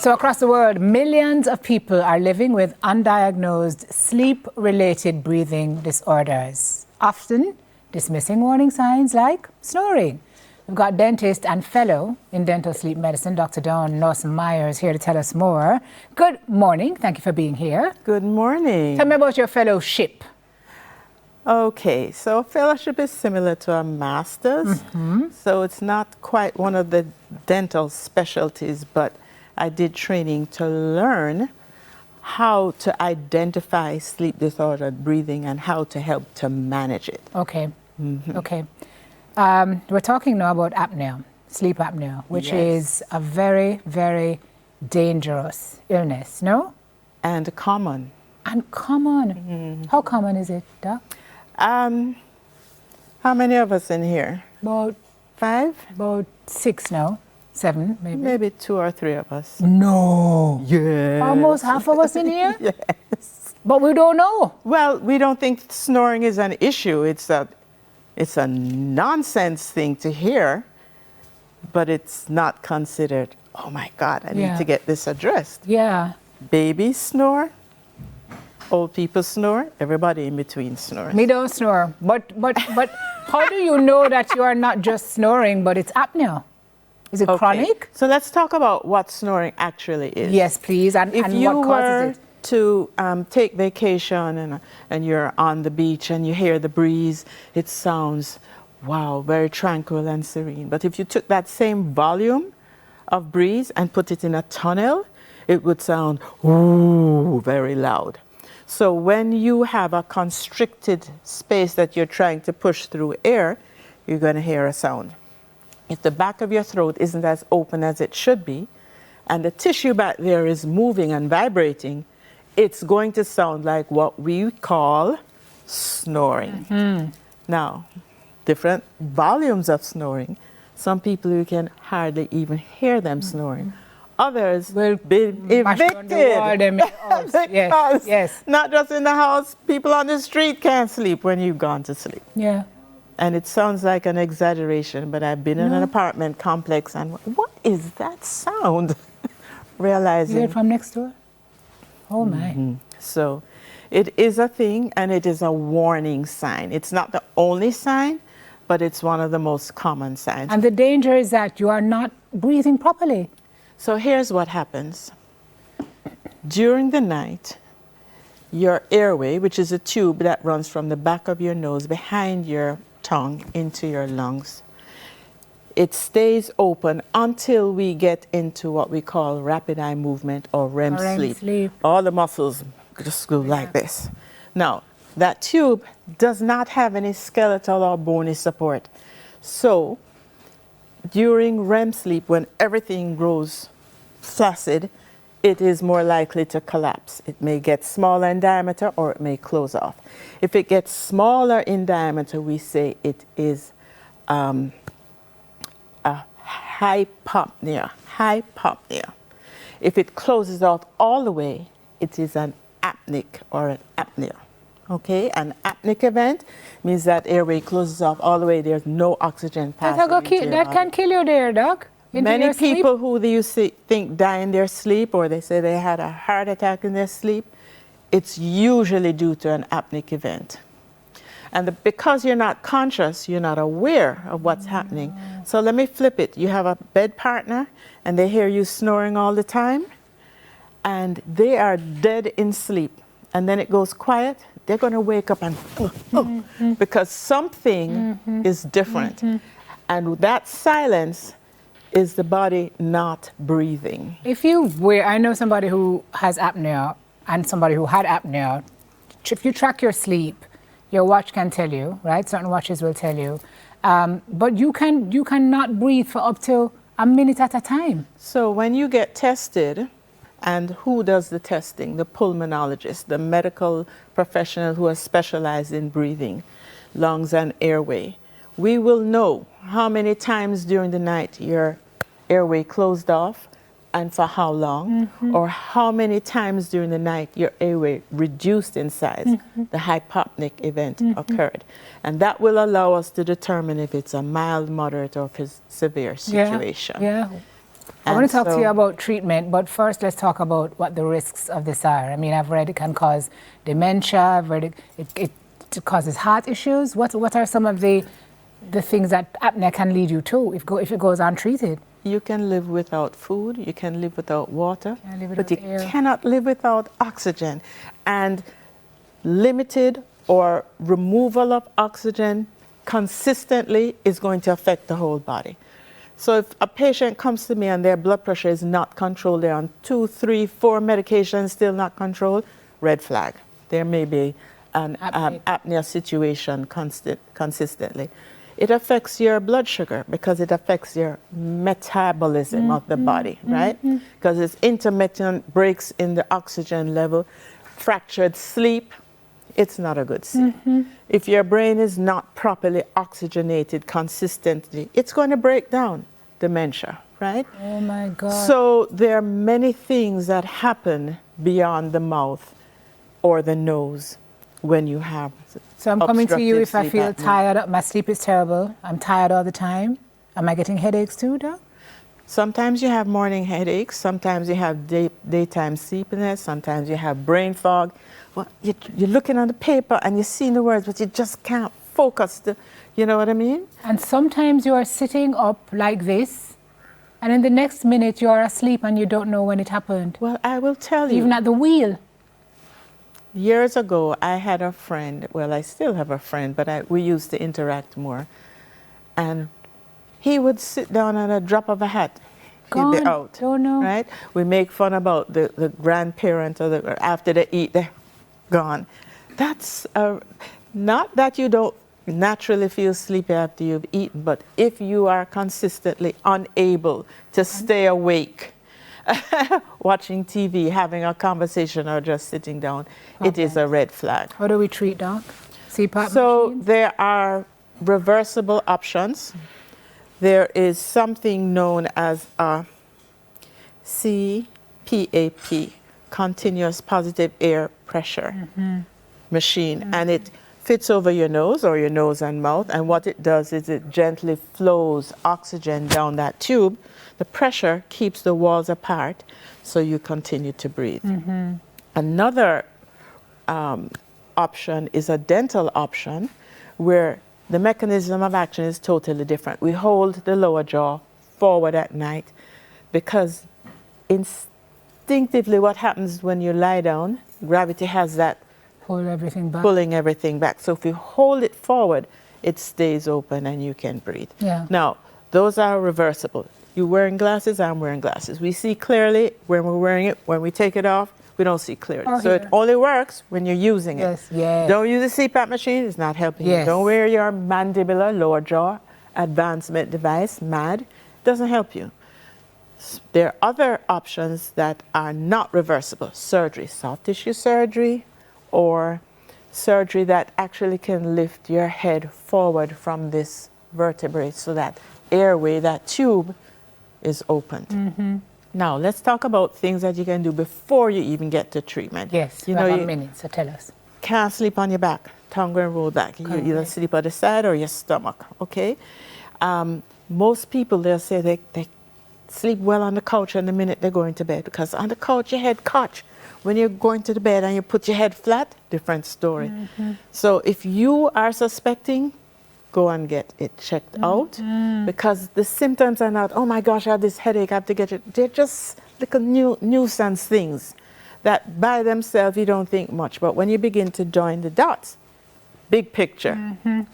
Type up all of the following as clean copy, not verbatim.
So across the world, millions of people are living with undiagnosed sleep-related breathing disorders, often dismissing warning signs like snoring. We've got dentist and fellow in dental sleep medicine, Dr. Dawn Lawson-Myers, here to tell us more. Good morning. Thank you for being here. Good morning. Tell me about your fellowship. Okay, so fellowship is similar to a master's. So it's not quite one of the dental specialties, but I did training to learn how to identify sleep disordered breathing and how to help to manage it. Okay. Okay. We're talking now about apnea, sleep apnea, which is a very, very dangerous illness, no? And common. And common. How common is it, Doc? How many of us in here? About 5? About 6 now. 7, maybe. Maybe 2 or 3 of us. No. Yes. Almost half of us in here? Yes. But we don't know. Well, we don't think snoring is an issue. It's a nonsense thing to hear, but it's not considered, oh my God, I need to get this addressed. Yeah. Babies snore, old people snore, everybody in between snores. Me don't snore. But how do you know that you are not just snoring, but it's apnea? Is it chronic? So let's talk about what snoring actually is. Yes, please. And what causes it? To take vacation and you're on the beach and you hear the breeze, it sounds, wow, very tranquil and serene. But if you took that same volume of breeze and put it in a tunnel, it would sound, ooh, very loud. So when you have a constricted space that you're trying to push through air, you're going to hear a sound. If the back of your throat isn't as open as it should be, and the tissue back there is moving and vibrating, it's going to sound like what we call snoring. Now, different volumes of snoring. Some people, you can hardly even hear them snoring. Others will be evicted. Yes. Not just in the house, people on the street can't sleep when you've gone to sleep. Yeah. And it sounds like an exaggeration, but I've been in an apartment complex and what is that sound? Realizing. You heard from next door? Oh my. So it is a thing and it is a warning sign. It's not the only sign, but it's one of the most common signs. And the danger is that you are not breathing properly. So here's what happens. During the night, your airway, which is a tube that runs from the back of your nose behind your tongue into your lungs, it stays open until we get into what we call rapid eye movement or REM sleep. All the muscles just go like this. Now, that tube does not have any skeletal or bony support. So, during REM sleep, when everything grows flaccid, it is more likely to collapse. It may get smaller in diameter or it may close off. If it gets smaller in diameter, we say it is a hypopnea. If it closes off all the way, it is an apneic or an apnea. Okay, an apneic event means that airway closes off all the way. There's no oxygen passing into your body. That can kill you there, Doc. Many people who you think die in their sleep, or they say they had a heart attack in their sleep, it's usually due to an apneic event. And because you're not conscious, you're not aware of what's happening. So let me flip it. You have a bed partner and they hear you snoring all the time and they are dead in sleep. And then it goes quiet. They're going to wake up and because something is different. And that silence is the body not breathing. I know somebody who has apnea and somebody who had apnea. If you track your sleep, your watch can tell you, right? Certain watches will tell you. But you cannot breathe for up to a minute at a time. So when you get tested, and who does the testing? The pulmonologist, the medical professional who has specialized in breathing, lungs and airway. We will know how many times during the night your airway closed off and for how long, or how many times during the night your airway reduced in size, the hypopneic event occurred. And that will allow us to determine if it's a mild, moderate, or severe situation. I want to talk to you about treatment, but first let's talk about what the risks of this are. I mean, I've read it can cause dementia, I've read it causes heart issues. What are some of the things that apnea can lead you to if it goes untreated? You can live without food, you can live without water, but you air. cannot live without oxygen. And limited or removal of oxygen consistently is going to affect the whole body. So if a patient comes to me and their blood pressure is not controlled, they're on 2, 3, 4 medications still not controlled, red flag. There may be an apnea situation consistently. It affects your blood sugar because it affects your metabolism of the body, right? Because it's intermittent breaks in the oxygen level, fractured sleep. It's not a good sign. If your brain is not properly oxygenated consistently, it's going to break down. Dementia, right? Oh my God. So there are many things that happen beyond the mouth or the nose when you have So I'm coming to you if I feel apnea. tired. My sleep is terrible. I'm tired all the time. Am I getting headaches too, Doc? Sometimes you have morning headaches. Sometimes you have daytime sleepiness. Sometimes you have brain fog. Well, you're looking at the paper and you're seeing the words, but you just can't focus. You know what I mean? And sometimes you are sitting up like this, and in the next minute you are asleep and you don't know when it happened. Well, I will tell you. Even at the wheel. Years ago, I had a friend. Well, I still have a friend, but we used to interact more. And he would sit down at a drop of a hat. He'd be out. Don't know. Right? We make fun about the grandparent or after they eat, they're gone. That's not that you don't naturally feel sleepy after you've eaten, but if you are consistently unable to stay awake, watching TV, having a conversation, or just sitting down, it is a red flag. How do we treat, Doc? CPAP So machines? there are reversible options. There is something known as a CPAP, continuous positive air pressure machine, and it fits over your nose or your nose and mouth, and what it does is it gently flows oxygen down that tube. The pressure keeps the walls apart so you continue to breathe. Another option is a dental option where the mechanism of action is totally different. We hold the lower jaw forward at night because instinctively what happens when you lie down, gravity has that Pull everything back. pulling everything back. So if you hold it forward, it stays open and you can breathe. Yeah. Now, those are reversible. You're wearing glasses, I'm wearing glasses. We see clearly when we're wearing it. When we take it off, we don't see clearly. Or So it here. only works when you're using it. Yes, yes. Don't use a CPAP machine, it's not helping you. Yes. Don't wear your mandibular lower jaw advancement device, MAD. Doesn't help you. There are other options that are not reversible. Surgery, soft tissue surgery, or surgery that actually can lift your head forward from this vertebrae so that airway, that tube, is opened. Now, let's talk about things that you can do before you even get to treatment. Yes, you we know, have you a minute, so tell us. can't sleep on your back, tongue going roll back. You either sleep on the side or your stomach, okay? Most people, they'll say they sleep well on the couch and the minute they're going to bed, because on the couch, your head couch. When you're going to the bed and you put your head flat, different story. So if you are suspecting, go and get it checked out, because the symptoms are not, oh my gosh, I have this headache, I have to get it. They're just little nuisance things that by themselves you don't think much. But when you begin to join the dots, big picture.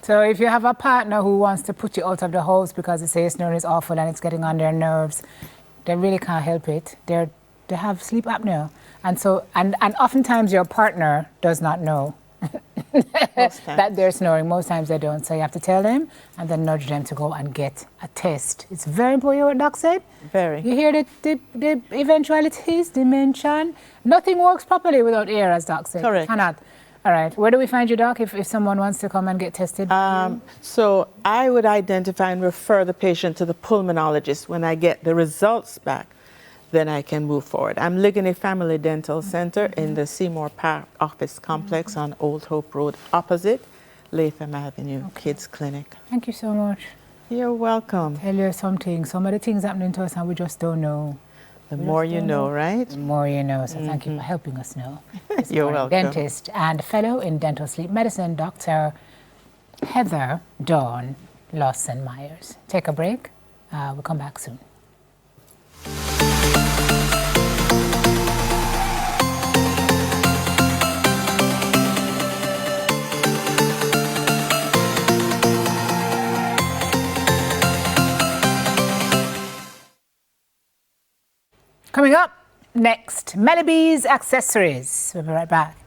So if you have a partner who wants to put you out of the house because they say snoring is awful and it's getting on their nerves, they really can't help it. They have sleep apnea. And so, and oftentimes your partner does not know that they're snoring. Most times they don't. So you have to tell them and then nudge them to go and get a test. It's very important what Doc said. Very. You hear the eventualities, dimension. Nothing works properly without air, as Doc said. Correct. Cannot. All right. Where do we find you, Doc, if someone wants to come and get tested? So I would identify and refer the patient to the pulmonologist. When I get the results back, then I can move forward. I'm Ligony Family Dental Center in the Seymour Park Office Complex on Old Hope Road, opposite Latham Avenue Kids Clinic. Thank you so much. You're welcome. Tell you something. Some of the things happening to us and we just don't know. The more you know, right? The more you know. So thank you for helping us know. You're welcome. Dentist and fellow in dental sleep medicine, Dr. Heather Dawn Lawson-Myers. Take a break. We'll come back soon. Coming up next, Mellybees Accessories. We'll be right back.